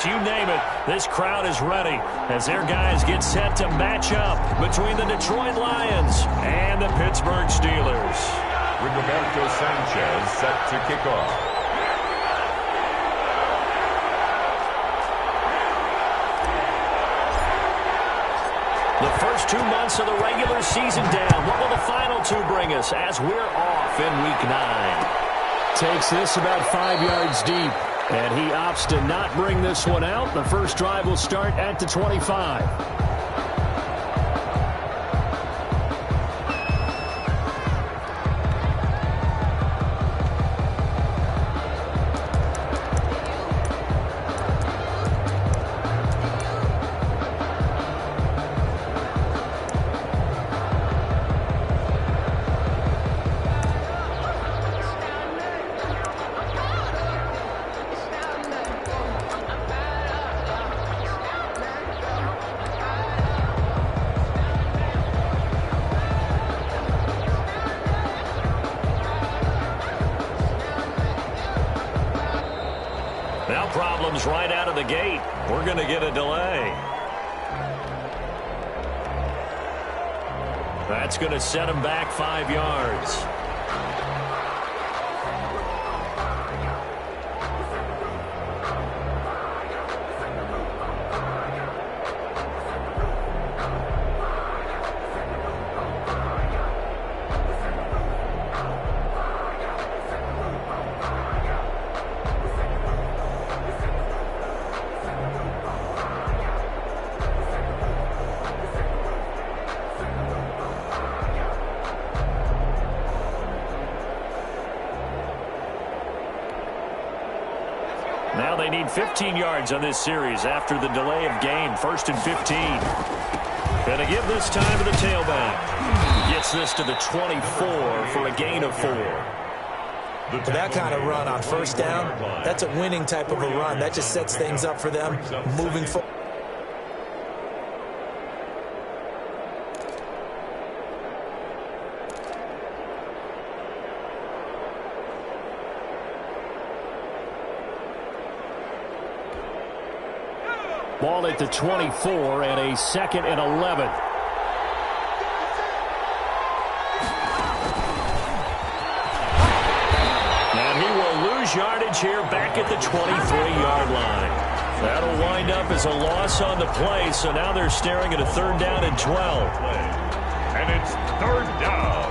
You name it, this crowd is ready as their guys get set to match up between the Detroit Lions and the Pittsburgh Steelers. Rigoberto Sanchez set to kick off. The first 2 months of the regular season down. What will the final 2 bring us as we're off in Week 9? Takes this about 5 yards deep. And he opts to not bring this one out. The first drive will start at the 25. Now problems right out of the gate. We're going to get a delay. That's going to set him back 5 yards. Now they need 15 yards on this series after the delay of game. 1st and 15. Going to give this time to the tailback. Gets this to the 24 for a gain of 4. For that kind of run on first down, that's a winning type of a run. That just sets things up for them moving forward. Ball at the 24 and a 2nd and 11. And he will lose yardage here back at the 23-yard line. That'll wind up as a loss on the play, so now they're staring at a 3rd down and 12. And it's 3rd down.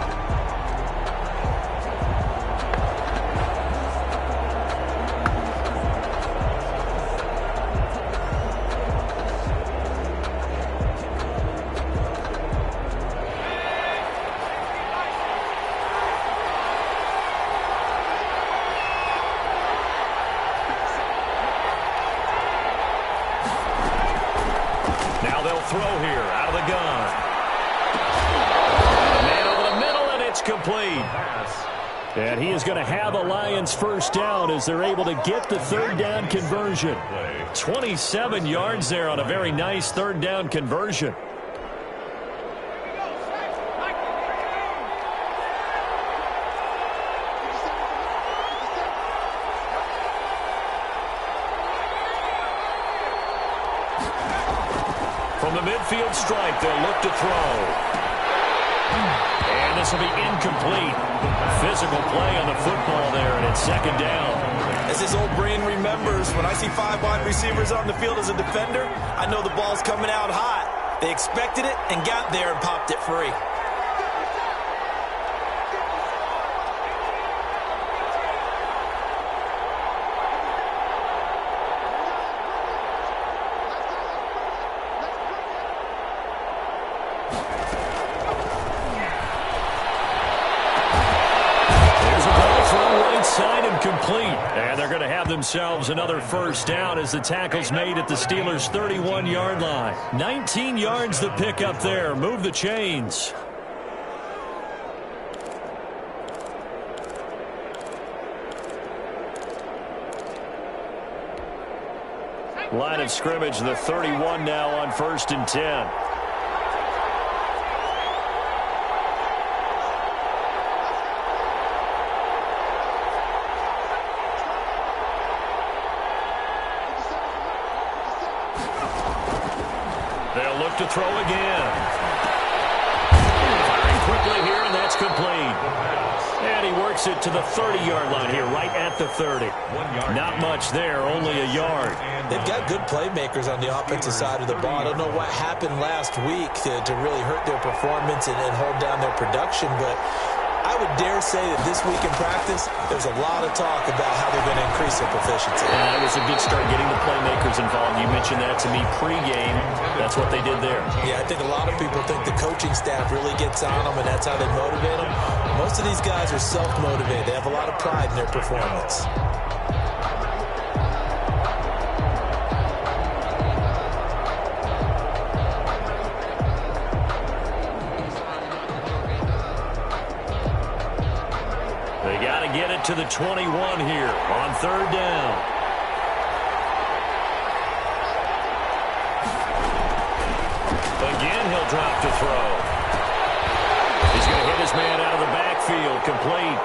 Throw here out of the gun. Man over the middle, and it's complete. And he is going to have a Lions first down as they're able to get the 3rd down conversion. 27 yards there on a very nice 3rd down conversion. From the midfield stripe, they'll look to throw. And this will be incomplete. Physical play on the football there, and it's 2nd down. As his old brain remembers, when I see 5 wide receivers on the field as a defender, I know the ball's coming out hot. They expected it and got there and popped it free. Complete. And they're going to have themselves another first down as the tackle's made at the Steelers' 31-yard line. 19 yards the pick up there. Move the chains. Line of scrimmage, the 31 now on 1st and 10. They'll look to throw again. Firing quickly here, and that's complete. And he works it to the 30-yard line here, right at the 30. Not much there, only a yard. They've got good playmakers on the offensive side of the ball. I don't know what happened last week to really hurt their performance and hold down their production, but I would dare say that this week in practice, there's a lot of talk about how they're going to increase their proficiency. Yeah, it was a good start getting the playmakers involved. You mentioned that to me pregame. That's what they did there. Yeah, I think a lot of people think the coaching staff really gets on them, and that's how they motivate them. Most of these guys are self-motivated. They have a lot of pride in their performance. Get it to the 21 here on third down. Again, he'll drop to throw. He's going to hit his man out of the backfield, complete.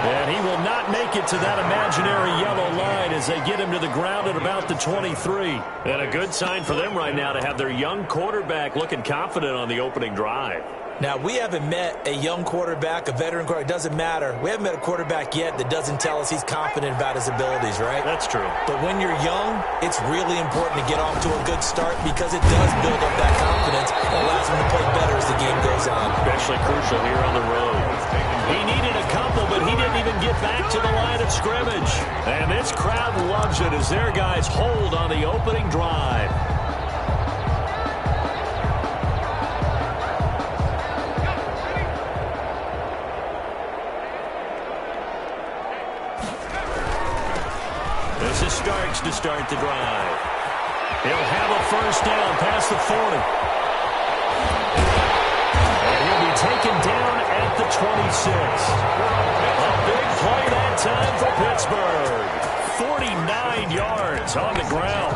And he will not make it to that imaginary yellow line as they get him to the ground at about the 23. And a good sign for them right now to have their young quarterback looking confident on the opening drive. Now, we haven't met a young quarterback, a veteran quarterback. It doesn't matter. We haven't met a quarterback yet that doesn't tell us he's confident about his abilities, right? That's true. But when you're young, it's really important to get off to a good start because it does build up that confidence and allows him to play better as the game goes on. Especially crucial here on the road. He needed a couple, but he didn't even get back to the line of scrimmage. And this crowd loves it as their guys hold on the opening drive. This is Starks to start the drive. He'll have a first down past the 40. And he'll be taken down at the 26. A big play that time for Pittsburgh. 49 yards on the ground.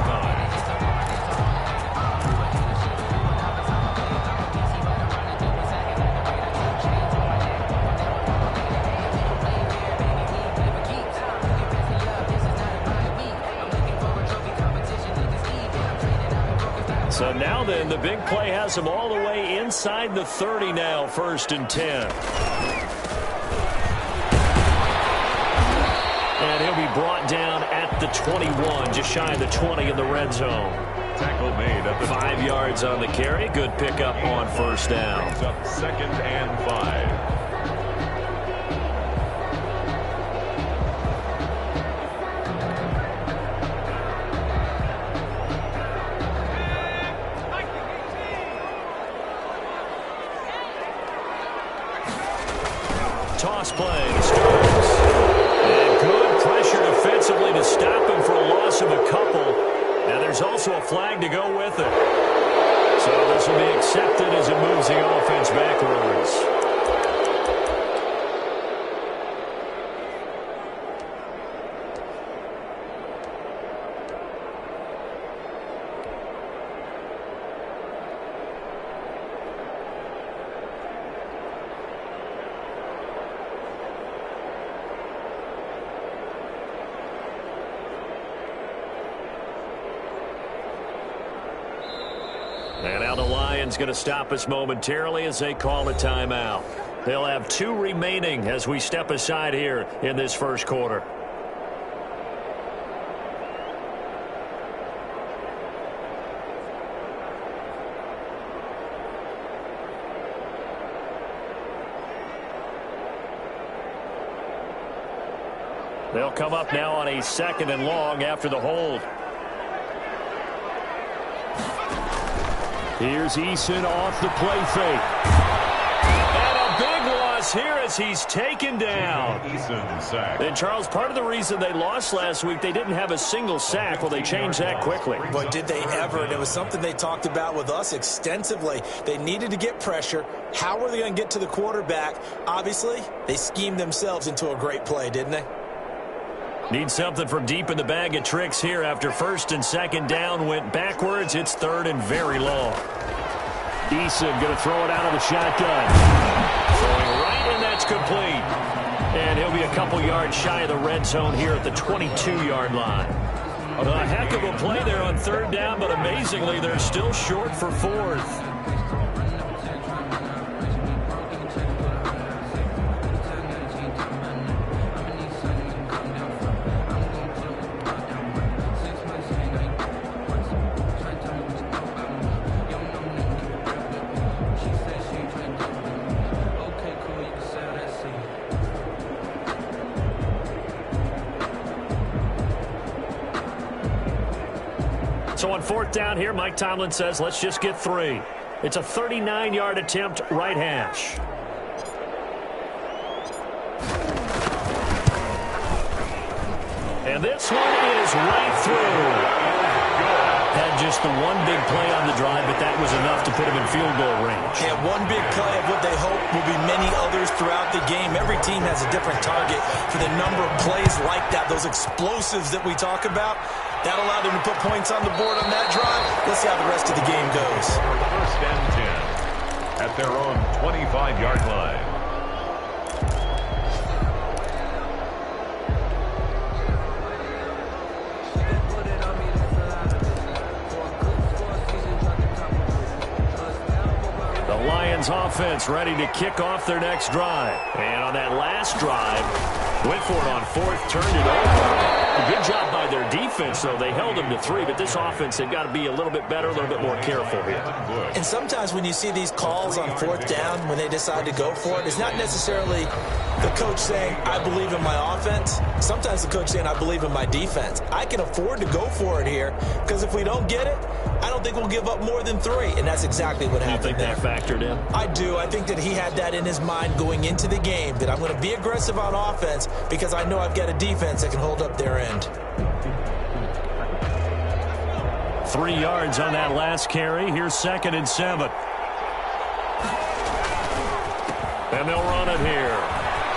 So now then, the big play has him all the way inside the 30 now, 1st and 10. And he'll be brought down at the 21, just shy of the 20 in the red zone. Tackle made at the 5 yards on the carry. Good pickup on first down. Up 2nd and 5. Toss play to Starks. And good pressure defensively to stop him for a loss of a couple. And there's also a flag to go with it. So this will be accepted as it moves the offense backwards. And now the Lions going to stop us momentarily as they call a timeout. They'll have 2 remaining as we step aside here in this first quarter. They'll come up now on a 2nd and long after the hold. Here's Eason off the play fake. And a big loss here as he's taken down. Eason sack. And, Charles, part of the reason they lost last week, they didn't have a single sack. Well, they changed that quickly. But did they ever? And it was something they talked about with us extensively. They needed to get pressure. How were they going to get to the quarterback? Obviously, they schemed themselves into a great play, didn't they? Need something from deep in the bag of tricks here after 1st and 2nd down went backwards. It's 3rd and very long. Eason going to throw it out of the shotgun. Throwing right, and that's complete. And he'll be a couple yards shy of the red zone here at the 22-yard line. A heck of a play there on third down, but amazingly, they're still short for fourth. So on fourth down here, Mike Tomlin says, let's just get 3. It's a 39-yard attempt, right hash. And this one is right through. Had just the one big play on the drive, but that was enough to put him in field goal range. Yeah, one big play of what they hope will be many others throughout the game. Every team has a different target for the number of plays like that, those explosives that we talk about. That allowed them to put points on the board on that drive. Let's see how the rest of the game goes. First and 10 at their own 25-yard line. The Lions offense ready to kick off their next drive. And on that last drive, went for it on fourth, turned it over. A good job by their defense, though. They held them to 3, but this offense had got to be a little bit better, a little bit more careful here. And sometimes when you see these calls on fourth down, when they decide to go for it, it's not necessarily the coach saying, I believe in my offense. Sometimes the coach saying, I believe in my defense. I can afford to go for it here, because if we don't get it, I don't think we'll give up more than 3, and that's exactly what happened. You think that factored in? I do. I think that he had that in his mind going into the game, that I'm going to be aggressive on offense because I know I've got a defense that can hold up their end. 3 yards on that last carry. Here's 2nd and 7. And they'll run it here.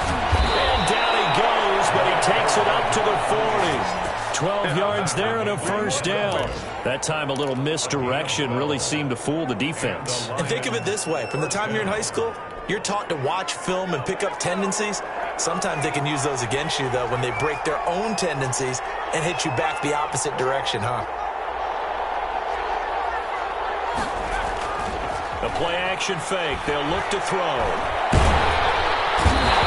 And down he goes, but he takes it up to the 40. 12 yards there and a first down. That time a little misdirection really seemed to fool the defense. And think of it this way. From the time you're in high school, you're taught to watch film and pick up tendencies. Sometimes they can use those against you, though, when they break their own tendencies and hit you back the opposite direction, huh? The play-action fake. They'll look to throw.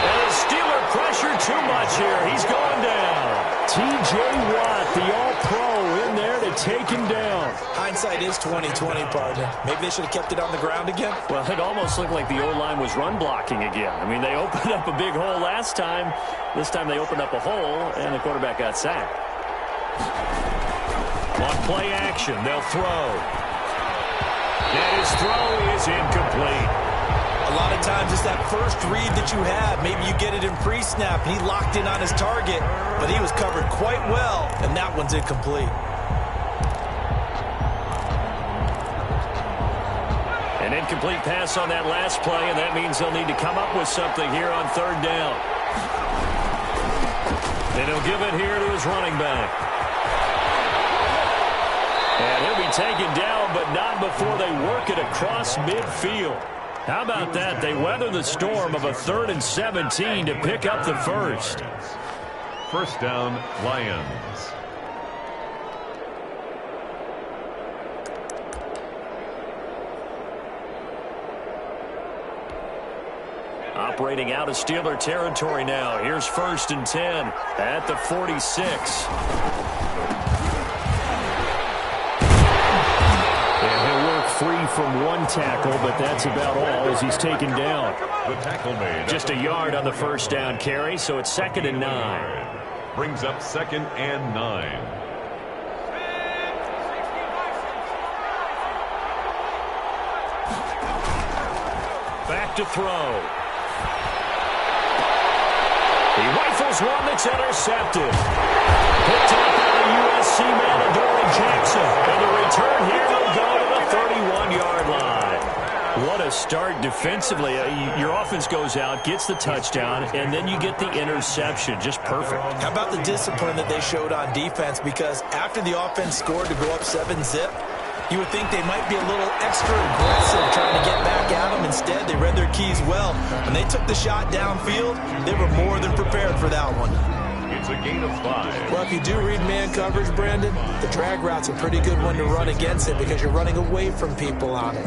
And the Steeler pressure too much here. He's going down. T.J. Watt, the all-pro, in there to take him down. Hindsight is 20/20, partner. Maybe they should have kept it on the ground again. Well, it almost looked like the O-line was run blocking again. I mean, they opened up a big hole last time. This time they opened up a hole, and the quarterback got sacked. On play action, they'll throw. And his throw is incomplete. A lot of times it's that first read that you have. Maybe you get it in pre-snap, and he locked in on his target, but he was covered quite well, and that one's incomplete. An incomplete pass on that last play, and that means they'll need to come up with something here on third down. And he'll give it here to his running back. And he'll be taken down, but not before they work it across midfield. How about that? They weather the storm of a 3rd and 17 to pick up the first. First down, Lions. Operating out of Steeler territory now. Here's 1st and 10 at the 46. Free from one tackle, but that's about all as he's taken down. The tackle made. Just a yard on the first down carry, so it's 2nd and 9. Brings up 2nd and 9. Back to throw. He rifles one that's intercepted. Picked up by the USC man, Adoree Jackson. And the return here will go to the 31-yard line. What a start defensively. Your offense goes out, gets the touchdown, and then you get the interception. Just perfect. How about the discipline that they showed on defense? Because after the offense scored to go up 7-zip, you would think they might be a little extra aggressive trying to get back at them. Instead, they read their keys well. When they took the shot downfield, they were more than prepared for that one. It's It's a gain of 5. Well, if you do read man coverage, Brandon, the drag route's a pretty good one to run against it because you're running away from people on it.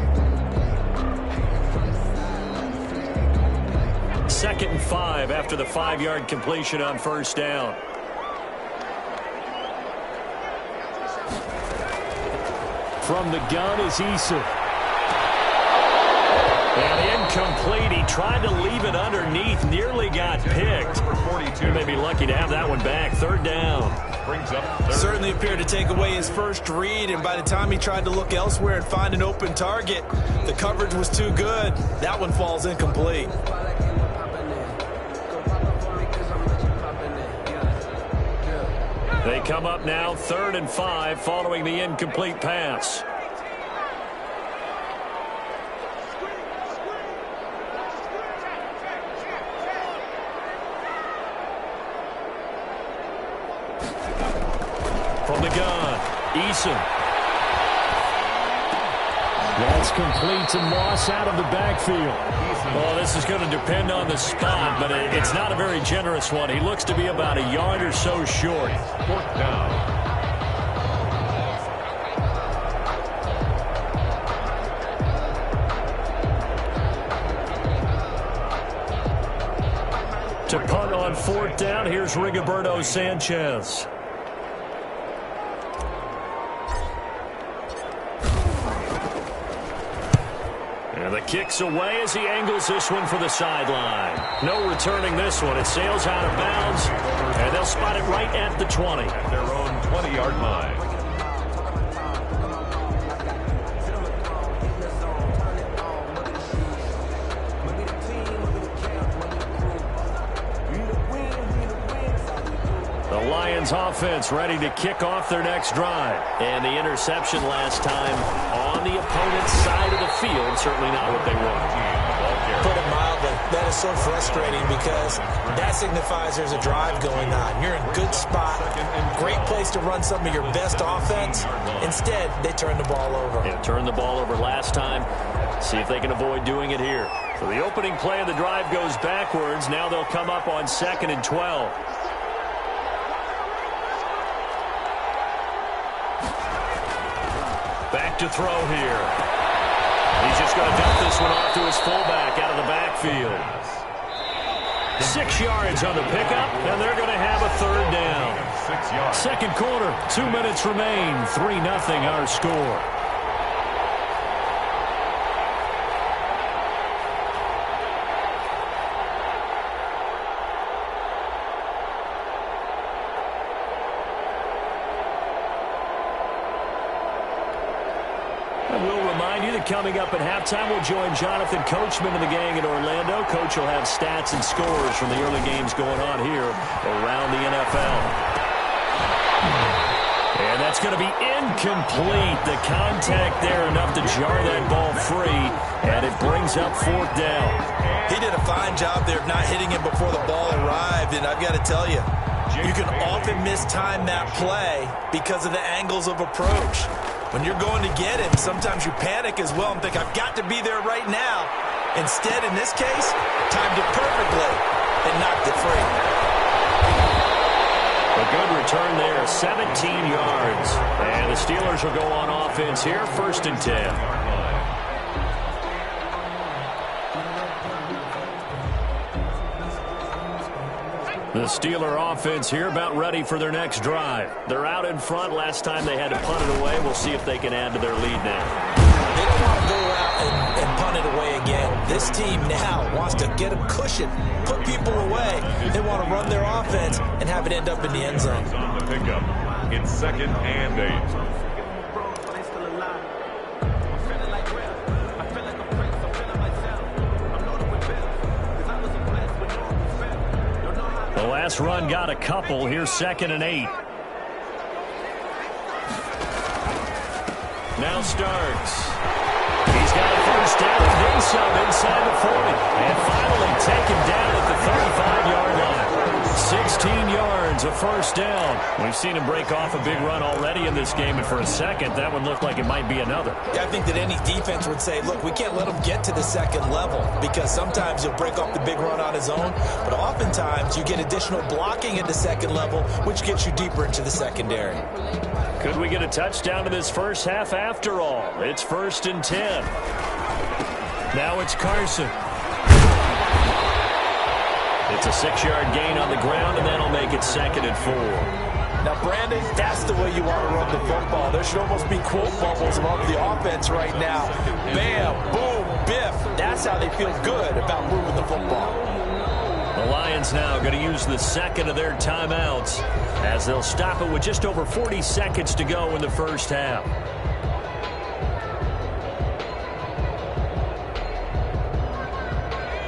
2nd and 5 after the 5-yard completion on first down. From the gun is Issa. And incomplete. He tried to leave it underneath. Nearly got picked. He may be lucky to have that one back. 3rd down. Brings up 3rd. Certainly appeared to take away his first read, and by the time he tried to look elsewhere and find an open target, the coverage was too good. That one falls incomplete. They come up now 3rd and 5 following the incomplete pass. From the gun, Eason. That's complete to Moss out of the backfield. Well, this is going to depend on the spot, but it's not a very generous one. He looks to be about a yard or so short. 4th down. To punt on 4th down, here's Rigoberto Sanchez. And the kick's away as he angles this one for the sideline. No returning this one. It sails out of bounds, and they'll spot it right at the 20. At their own 20-yard line. The Lions offense ready to kick off their next drive. And the interception last time on the opponent's side of the field. Certainly not what they want. Put it mildly, that is so frustrating because that signifies there's a drive going on. You're in a good spot, great place to run some of your best offense. Instead, they turn the ball over. Yeah, turned the ball over last time. See if they can avoid doing it here. So the opening play of the drive goes backwards. Now they'll come up on 2nd and 12. Back to throw here. He's just going to dump this one off to his fullback out of the backfield. 6 yards on the pickup, and they're going to have a 3rd down. 6 yards. 2nd quarter, 2 minutes remain. 3-0 our score. Coming up at halftime, we'll join Jonathan Coachman and the gang in Orlando. Coach will have stats and scores from the early games going on here around the NFL. And that's going to be incomplete. The contact there enough to jar that ball free, and it brings up 4th down. He did a fine job there of not hitting him before the ball arrived, and I've got to tell you, you can often mistime that play because of the angles of approach. When you're going to get him, sometimes you panic as well and think, I've got to be there right now. Instead, in this case, timed it perfectly and knocked it free. A good return there, 17 yards. And the Steelers will go on offense here, 1st and 10. The Steeler offense here about ready for their next drive. They're out in front. Last time they had to punt it away. We'll see if they can add to their lead now. They don't want to go out and punt it away again. This team now wants to get a cushion, put people away. They want to run their offense and have it end up in the end zone. On the pickup, it's 2nd and 8. The last run got a couple. Here's 2nd and 8. Now Starks. He's got a 1st down and then some inside the 40. And finally taken down at the 35-yard line. 16 yards, a first down. We've seen him break off a big run already in this game, and for a second, that one looked like it might be another. Yeah, I think that any defense would say, look, we can't let him get to the second level because sometimes he'll break off the big run on his own, but oftentimes you get additional blocking at the second level, which gets you deeper into the secondary. Could we get a touchdown to this first half after all? It's 1st and 10. Now it's Carson. It's a 6-yard gain on the ground, and that'll make it 2nd and 4. Now, Brandon, that's the way you want to run the football. There should almost be quote bubbles among the offense right now. Bam, boom, biff. That's how they feel good about moving the football. The Lions now going to use the second of their timeouts as they'll stop it with just over 40 seconds to go in the first half.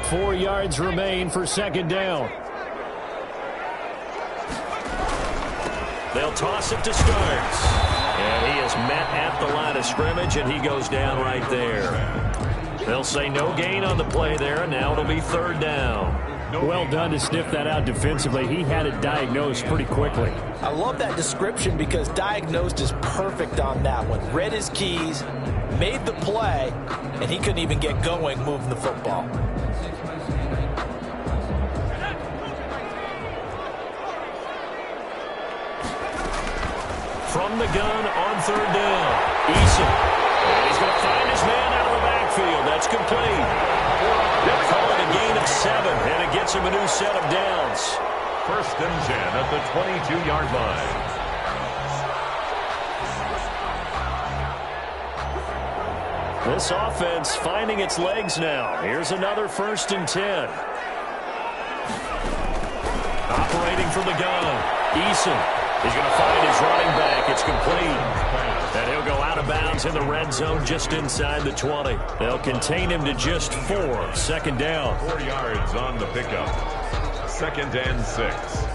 Four yards remain for second down. They'll toss it to Starks. And he is met at the line of scrimmage, and he goes down right there. They'll say no gain on the play there, and now it'll be 3rd down. Well done to sniff that out defensively. He had it diagnosed pretty quickly. I love that description because diagnosed is perfect on that one. Read his keys, made the play, and he couldn't even get going moving the football. From the gun on 3rd down. Eason. And he's going to find his man out of the backfield. That's complete. They'll call it a gain of 7, and it gets him a new set of downs. 1st and 10 at the 22-yard line. This offense finding its legs now. Here's another 1st and 10. Operating from the gun. Eason. He's going to find his running back. It's complete. And he'll go out of bounds in the red zone just inside the 20. They'll contain him to just 4. 2nd down. 4 yards on the pickup. 2nd and 6.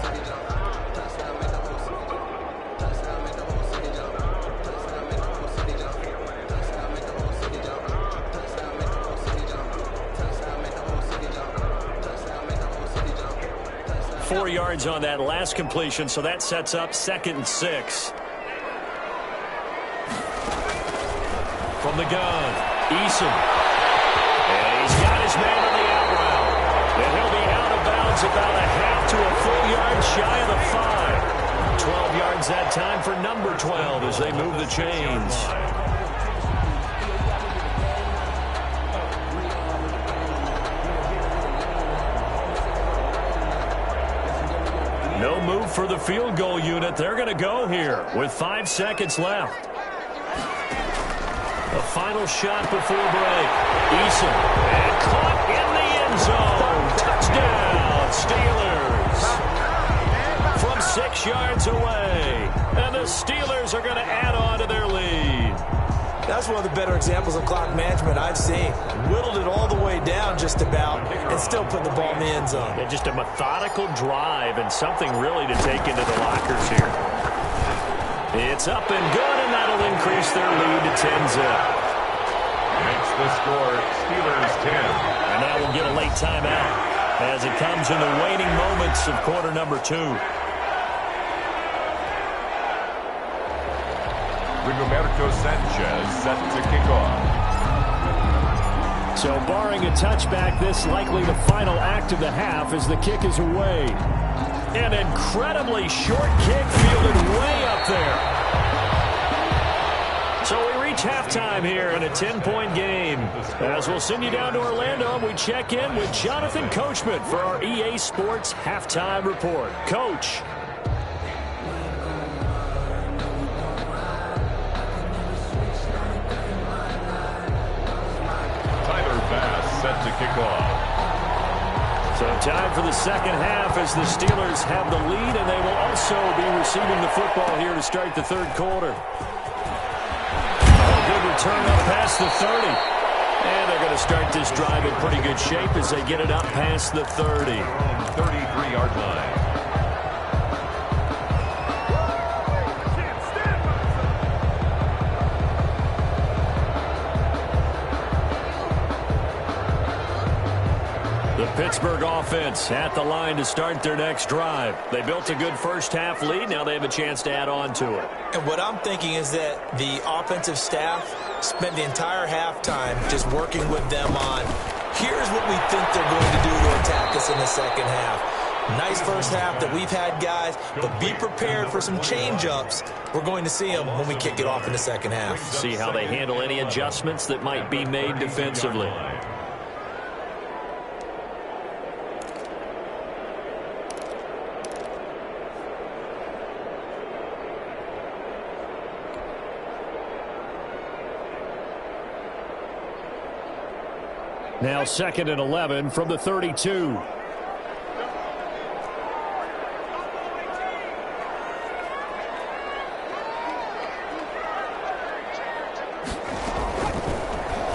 Four yards on that last completion, so that sets up 2nd and 6. From the gun, Eason. And he's got his man on the out route. And he'll be out of bounds about a half to a full yard shy of the 5. 12 yards that time for number 12 as they move the chains. No move for the field goal unit. They're going to go here with 5 seconds left. A final shot before break. Eason. And caught in the end zone. Touchdown, Steelers. From 6 yards away. And the Steelers are going to add on to their lead. That's one of the better examples of clock management I've seen. Whittled it all the way down just about and still put the ball in the end zone. And just a methodical drive and something really to take into the lockers here. It's up and good, and that'll increase their lead to 10-zip. Makes the score Steelers 10. And now we'll get a late timeout as it comes in the waning moments of quarter number 2. Rigoberto Sanchez set to kick off. So barring a touchback, this likely the final act of the half as the kick is away. An incredibly short kick fielded way up there. So we reach halftime here in a 10-point game. As we'll send you down to Orlando, and we check in with Jonathan Coachman for our EA Sports Halftime Report. Coach. Set to kick off. So time for the second half as the Steelers have the lead, and they will also be receiving the football here to start the third quarter. A good return up past the 30. And they're going to start this drive in pretty good shape as they get it up past the 30. 33-yard line. Pittsburgh offense at the line to start their next drive. They built a good first-half lead. Now they have a chance to add on to it. And what I'm thinking is that the offensive staff spent the entire halftime just working with them on, here's what we think they're going to do to attack us in the second half. Nice first half that we've had, guys, but be prepared for some change-ups. We're going to see them when we kick it off in the second half. See how they handle any adjustments that might be made defensively. Now 2nd and 11 from the 32.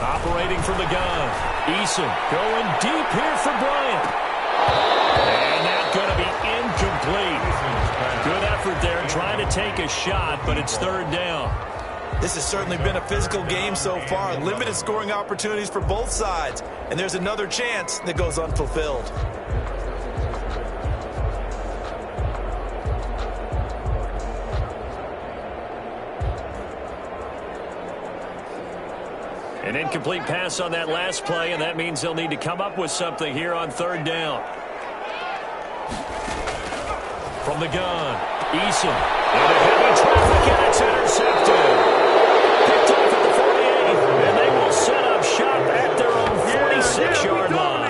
Operating from the gun. Eason going deep here for Bryant. And that's going to be incomplete. Good effort there trying to take a shot, but it's 3rd down. This has certainly been a physical game so far. Limited scoring opportunities for both sides. And there's another chance that goes unfulfilled. An incomplete pass on that last play, and that means they'll need to come up with something here on 3rd down. From the gun, Eason. Into heavy traffic, and it's intercepted. Picked off at the 48, and they will set up shop at their own 46-yard line.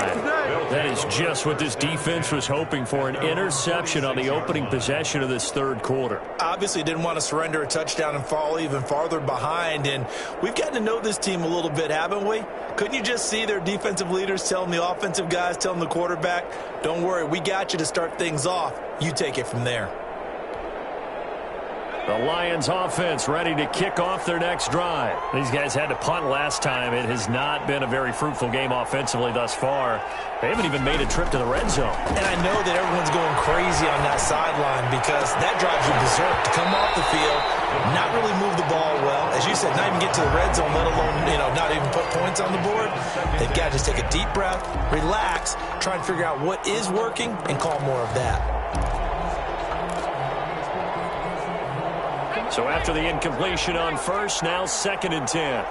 That is just what this defense was hoping for, an interception on the opening possession of this 3rd quarter. Obviously didn't want to surrender a touchdown and fall even farther behind, and we've gotten to know this team a little bit, haven't we? Couldn't you just see their defensive leaders telling the offensive guys, telling the quarterback, don't worry, we got you to start things off. You take it from there. The Lions offense ready to kick off their next drive. These guys had to punt last time. It has not been a very fruitful game offensively thus far. They haven't even made a trip to the red zone. And I know that everyone's going crazy on that sideline because that drives you berserk to come off the field, not really move the ball well. As you said, not even get to the red zone, let alone, not even put points on the board. They've got to just take a deep breath, relax, try and figure out what is working, and call more of that. So after the incompletion on 1st, now 2nd and 10.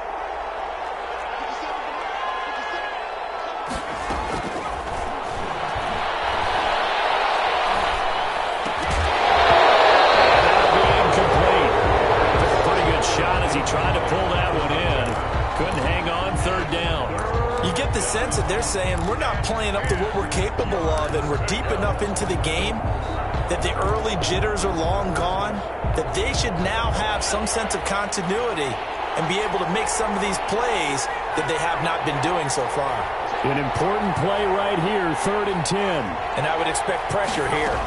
Tried to pull that one in. Couldn't hang on 3rd down. You get the sense that they're saying we're not playing up to what we're capable of, and we're deep enough into the game that the early jitters are long gone, that they should now have some sense of continuity and be able to make some of these plays that they have not been doing so far. An important play right here, 3rd and 10. And I would expect pressure here.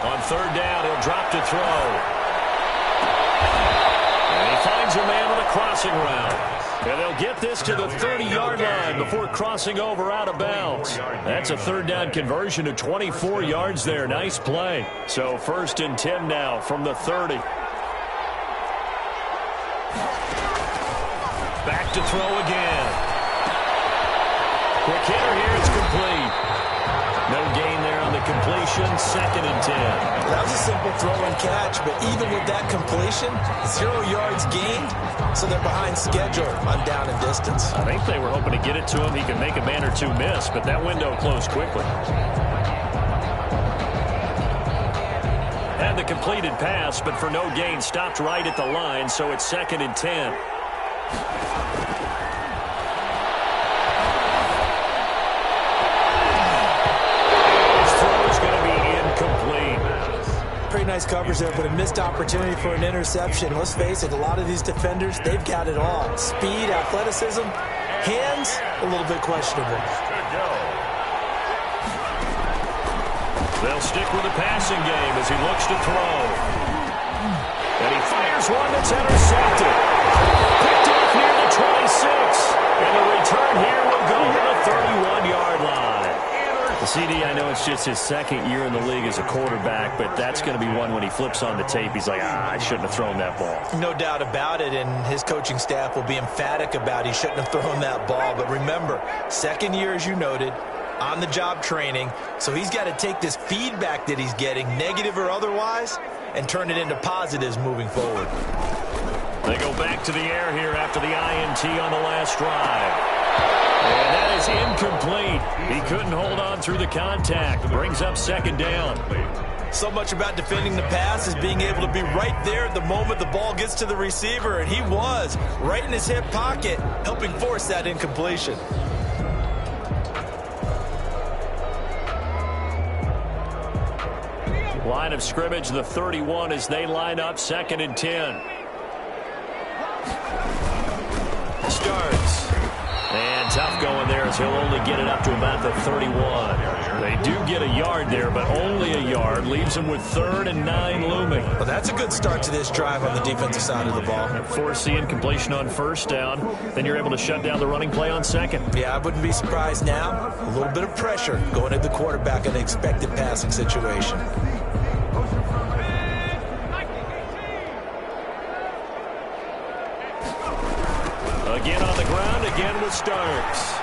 On 3rd down, he'll drop to throw. Finds a man on a crossing route. And they'll get this to the 30-yard line before crossing over out of bounds. That's a 3rd down conversion to 24 yards there. Nice play. So 1st and 10 now from the 30. Back to throw again. Quick hitter here. It's complete. No gain there on the completion. 2nd and 10. That was a simple throw and catch, but even with that completion, 0 yards gained, so they're behind schedule on down and distance. I think they were hoping to get it to him. He could make a man or two miss, but that window closed quickly. And the completed pass, but for no gain, stopped right at the line, so it's 2nd and 10. Pretty nice coverage there, but a missed opportunity for an interception. Let's face it, a lot of these defenders, they've got it all. Speed, athleticism, hands, a little bit questionable. They'll stick with the passing game as he looks to throw. And he fires one that's intercepted. Picked off near the 26. And the return here will go to the 31-yard line. The CD, I know it's just his 2nd year in the league as a quarterback, but that's going to be one when he flips on the tape. He's like, I shouldn't have thrown that ball. No doubt about it, and his coaching staff will be emphatic about he shouldn't have thrown that ball. But remember, 2nd year, as you noted, on-the-job training, so he's got to take this feedback that he's getting, negative or otherwise, and turn it into positives moving forward. They go back to the air here after the INT on the last drive. And that is incomplete. He couldn't hold on through the contact. Brings up second down. So much about defending the pass is being able to be right there at the moment the ball gets to the receiver, and he was right in his hip pocket, helping force that incompletion. Line of scrimmage, the 31 as they line up, 2nd and 10. Starts. And tough going there as he'll only get it up to about the 31. They do get a yard there, but only a yard. Leaves them with 3rd and 9 looming. Well, that's a good start to this drive on the defensive side of the ball. Force the incompletion on 1st down. Then you're able to shut down the running play on 2nd. Yeah, I wouldn't be surprised now. A little bit of pressure going at the quarterback in an expected passing situation. Again on the ground, again with Starks.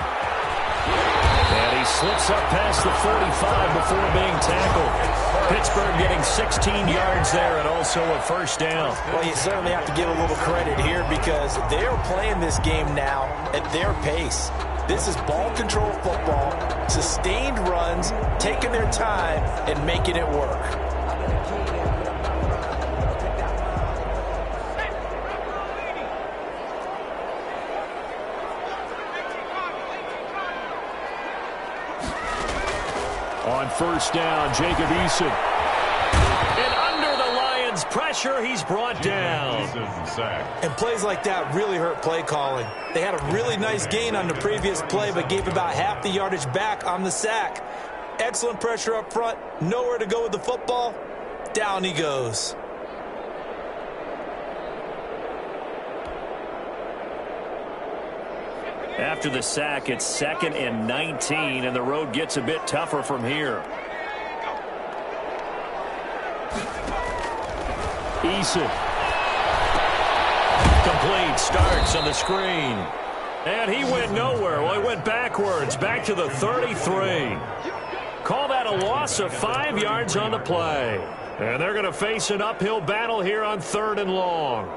And he slips up past the 45 before being tackled. Pittsburgh getting 16 yards there and also a 1st down. Well, you certainly have to give a little credit here because they're playing this game now at their pace. This is ball control football, sustained runs, taking their time and making it work. On 1st down, Jacob Eason. And under the Lions' pressure, he's brought down. And plays like that really hurt play calling. They had a really nice gain on the previous play, but gave about half the yardage back on the sack. Excellent pressure up front. Nowhere to go with the football. Down he goes. After the sack, it's 2nd and 19, and the road gets a bit tougher from here. Eason. Complete. Starks on the screen. And he went nowhere. Well, he went backwards, back to the 33. Call that a loss of 5 yards on the play. And they're going to face an uphill battle here on 3rd and long.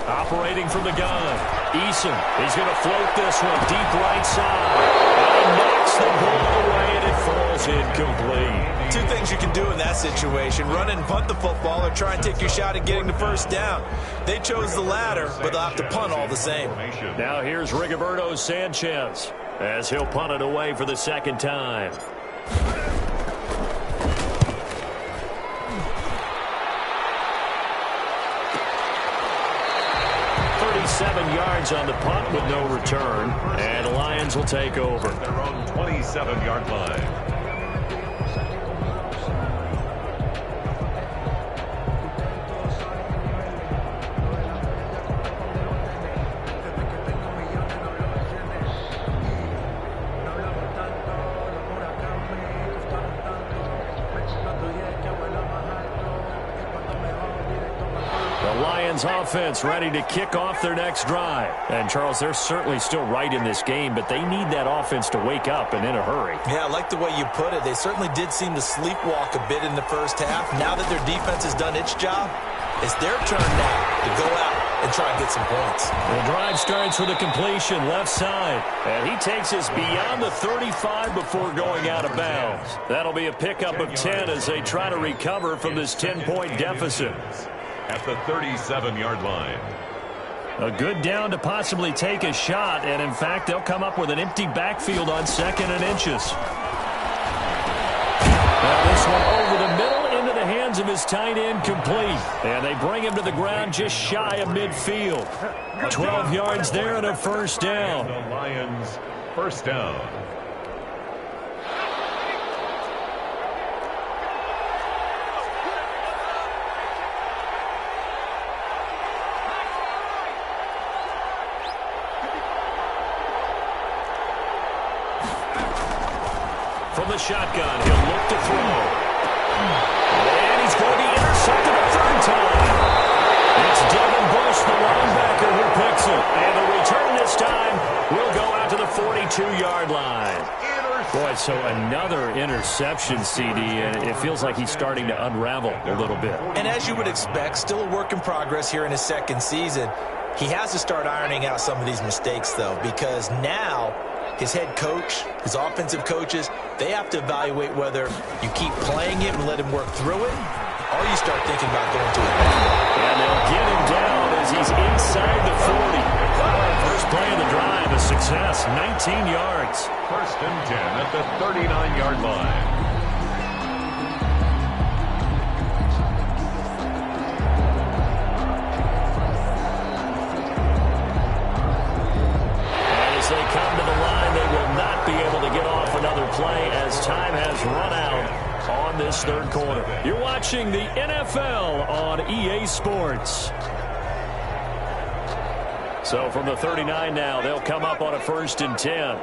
Operating from the gun, Eason. He's going to float this one deep right side. And knocks the ball away, and it falls incomplete. Two things you can do in that situation: run and punt the football, or try and take your shot at getting the 1st down. They chose the latter, but they'll have to punt all the same. Now here's Rigoberto Sanchez as he'll punt it away for the 2nd time. 7 yards on the punt with no return, and the Lions will take over. Their own 27-yard line. Offense ready to kick off their next drive. And, Charles, they're certainly still right in this game, but they need that offense to wake up and in a hurry. Yeah, I like the way you put it. They certainly did seem to sleepwalk a bit in the 1st half. Now that their defense has done its job, it's their turn now to go out and try and get some points. The drive starts with a completion left side, and he takes us beyond the 35 before going out of bounds. That'll be a pickup of 10 as they try to recover from this 10-point deficit. At the 37-yard line. A good down to possibly take a shot, and in fact, they'll come up with an empty backfield on 2nd and inches. Now this one over the middle into the hands of his tight end, complete. And they bring him to the ground just shy of midfield. 12 yards there and a 1st down. The Lions' 1st down. From the shotgun, he'll look to throw. And he's going to be intercepted a third time. It's Devin Bush, the linebacker, who picks it. And the return this time will go out to the 42-yard line. Boy, so another interception, CD, and it feels like he's starting to unravel a little bit. And as you would expect, still a work in progress here in his second season. He has to start ironing out some of these mistakes, though, because now his head coach, his offensive coaches, they have to evaluate whether you keep playing him and let him work through it, or you start thinking about going to it. And they'll get him down as he's inside the 40. First play of the drive, a success, 19 yards. First and 10 at the 39-yard line. As they come to the line, they will not be able to get off another play as time has run out on this third quarter. You're watching the NFL on EA Sports. So from the 39 now, they'll come up on a 1st and 10.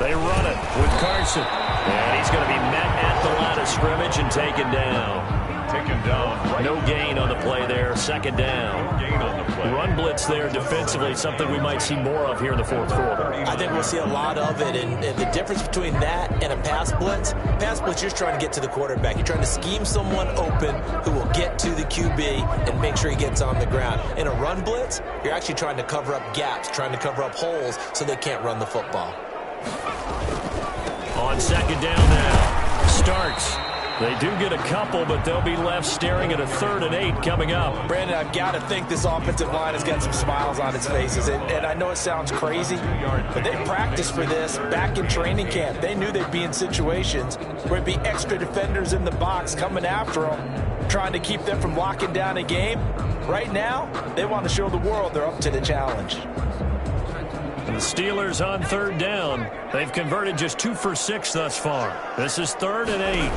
They run it with Carson. And he's going to be met at the line of scrimmage and taken down. Taken down. Right. No gain on the play there. Second down. No gain on the play. Run blitz there defensively, something we might see more of here in the fourth quarter. I think we'll see a lot of it, and the difference between that and a pass blitz, you're just trying to get to the quarterback. You're trying to scheme someone open who will get to the QB and make sure he gets on the ground. In a run blitz, you're actually trying to cover up gaps, trying to cover up holes so they can't run the football. On second down now, Starks. They do get a couple, but they'll be left staring at a 3rd and 8 coming up. Brandon, I've got to think this offensive line has got some smiles on its faces. And I know it sounds crazy, but they practiced for this back in training camp. They knew they'd be in situations where it'd be extra defenders in the box coming after them, trying to keep them from locking down a game. Right now, they want to show the world they're up to the challenge. The Steelers on 3rd down. They've converted just 2 for 6 thus far. This is 3rd and 8.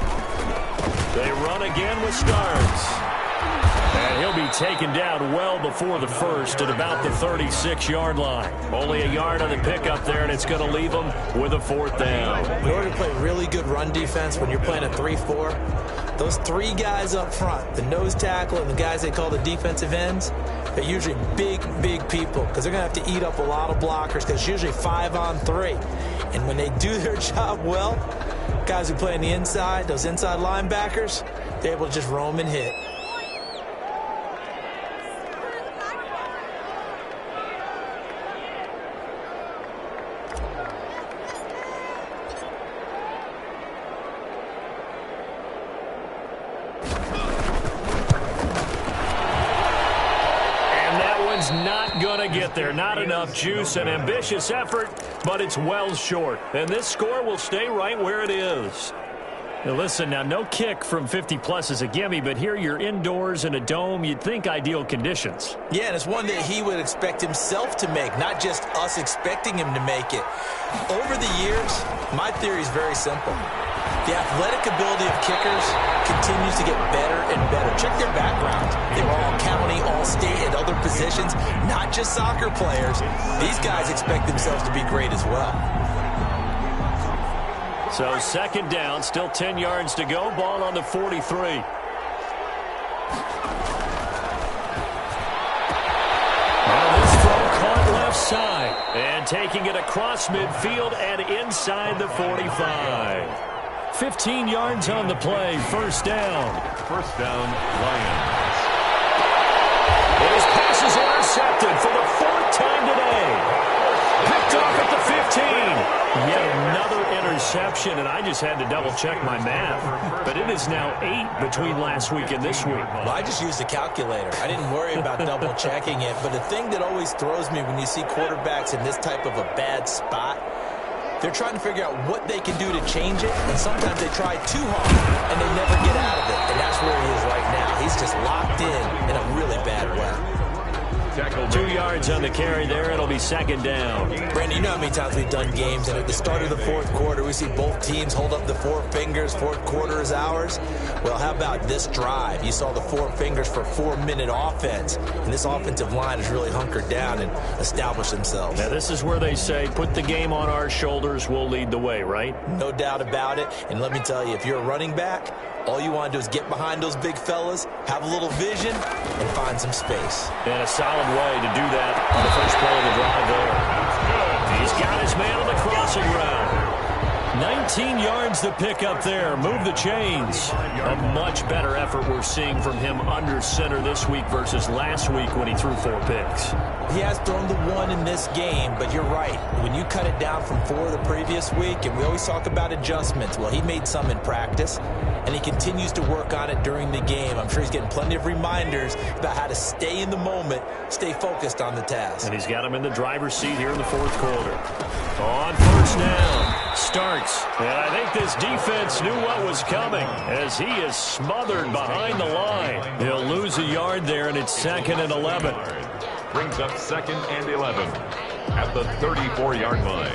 They run again with Starks. And he'll be taken down well before the first at about the 36-yard line. Only a yard on the pickup there, and it's going to leave them with a 4th down. In order to play really good run defense when you're playing a 3-4, those 3 guys up front, the nose tackle and the guys they call the defensive ends, they're usually big people because they're going to have to eat up a lot of blockers because it's usually 5 on 3. And when they do their job well, guys who play on the inside, those inside linebackers, they're able to just roam and hit. Not going to get there. Not enough juice. An ambitious effort, but it's well short. And this score will stay right where it is. Now listen, now no kick from 50-plus is a gimme, but here you're indoors in a dome. You'd think ideal conditions. Yeah, and it's one that he would expect himself to make, not just us expecting him to make it. Over the years, my theory is very simple. The athletic ability of kickers continues to get better and better. Check their background. They were all county, all state, and other positions, not just soccer players. These guys expect themselves to be great as well. So second down, still 10 yards to go. Ball on the 43. Now this throw caught left side. And taking it across midfield and inside the 45. 15 yards on the play. First down. First down, Lions. His pass is intercepted for the 4th time today. Picked off at the 15. Yet another interception, and I just had to double-check my math. But it is now 8 between last week and this week. Well, I just used a calculator. I didn't worry about double-checking it. But the thing that always throws me when you see quarterbacks in this type of a bad spot, they're trying to figure out what they can do to change it, and sometimes they try too hard, and they never get out of it. And that's where he is right now. He's just locked in a really bad way. tackle. 2 yards on the carry there. It'll be second down. Brandon, you know how many times we've done games, and at the start of the fourth quarter, we see both teams hold up the four fingers, fourth quarter is ours. Well, how about this drive? You saw the four fingers for 4-minute offense, and this offensive line has really hunkered down and established themselves. Now, this is where they say, put the game on our shoulders, we'll lead the way, right? No doubt about it, and let me tell you, if you're a running back, all you want to do is get behind those big fellas, have a little vision, and find some space. And a solid way to do that on the first play of the drive there. He's got his man on the crossing route. 19 yards to pick up there. Move the chains. A much better effort we're seeing from him under center this week versus last week when he threw 4 picks. He has thrown the 1 in this game, but you're right. When you cut it down from 4 the previous week, and we always talk about adjustments, well, he made some in practice, and he continues to work on it during the game. I'm sure he's getting plenty of reminders about how to stay in the moment, stay focused on the task. And he's got him in the driver's seat here in the fourth quarter. On first down. Starts. And I think this defense knew what was coming as he is smothered behind the line. He'll lose a yard there, and it's 2nd and 11. Brings up 2nd and 11 at the 34-yard line.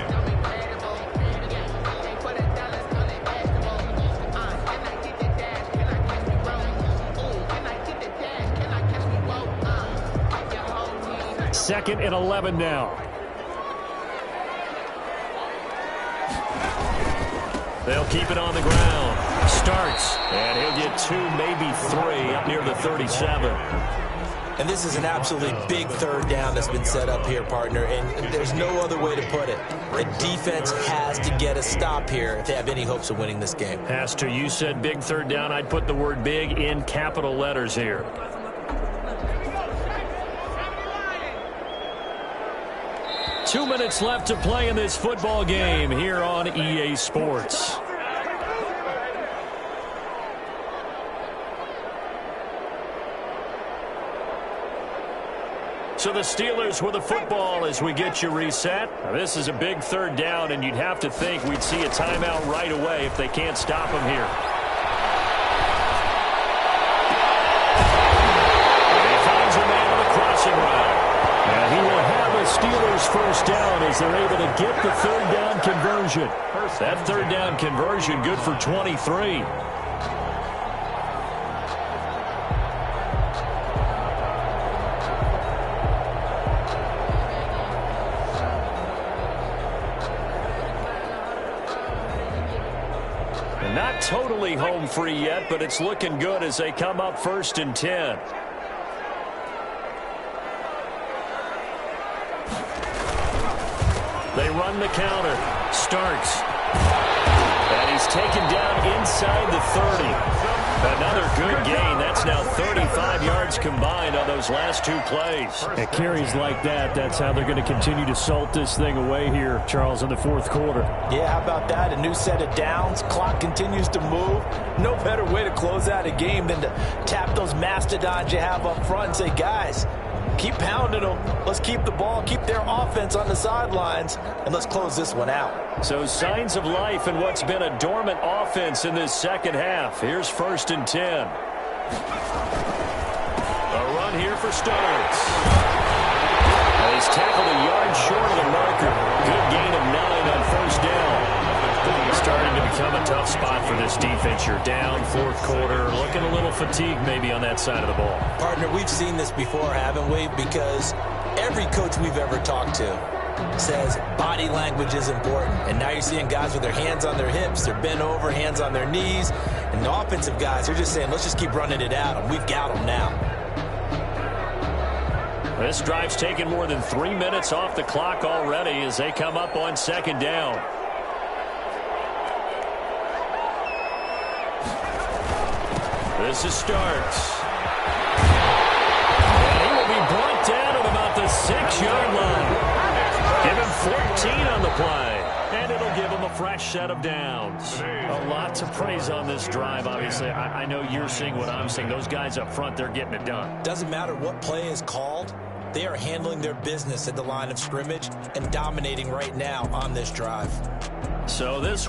Second and 11 now. They'll keep it on the ground. Starts, and he'll get 2, maybe 3 up near the 37. And this is an absolutely big third down that's been set up here, partner, and there's no other way to put it. The defense has to get a stop here if they have any hopes of winning this game. Has to. You said big third down. I'd put the word big in capital letters here. Two minutes left to play in this football game here on EA Sports. So the Steelers with the football as we get you reset. Now this is a big third down, and you'd have to think we'd see a timeout right away if they can't stop him here. And he finds a man on the crossing route. And he will have a Steelers first down as they're able to get the third down conversion. That third down conversion good for 23. Not totally home free yet, but it's looking good as they come up 1st and 10. They run the counter. Starks. And he's taken down inside the 30. Another good gain. That's now 35 yards combined on those last 2 plays. At carries like that, that's how they're going to continue to salt this thing away here, Charles, in the fourth quarter. Yeah, how about that? A new set of downs. Clock continues to move. No better way to close out a game than to tap those mastodons you have up front and say, guys, keep pounding them. Let's keep the ball, keep their offense on the sidelines, and let's close this one out. So signs of life in what's been a dormant offense in this second half. Here's 1st and 10. A run here for Starks. He's tackled a yard short of the marker. Good gain of 9 on first down. It's starting to become a tough spot for this defense. You're down, fourth quarter, looking a little fatigued maybe on that side of the ball. Partner, we've seen this before, haven't we? Because every coach we've ever talked to says body language is important. And now you're seeing guys with their hands on their hips, they're bent over, hands on their knees. And the offensive guys are just saying, let's just keep running it at them. We've got them now. This drive's taken more than 3 minutes off the clock already as they come up on 2nd down. This is Starks. And he will be brought down at about the 6-yard line. Give him 14 on the play. And it'll give him a fresh set of downs. A lot to praise on this drive, obviously. I know you're seeing what I'm seeing. Those guys up front, they're getting it done. Doesn't matter what play is called. They are handling their business at the line of scrimmage and dominating right now on this drive. So this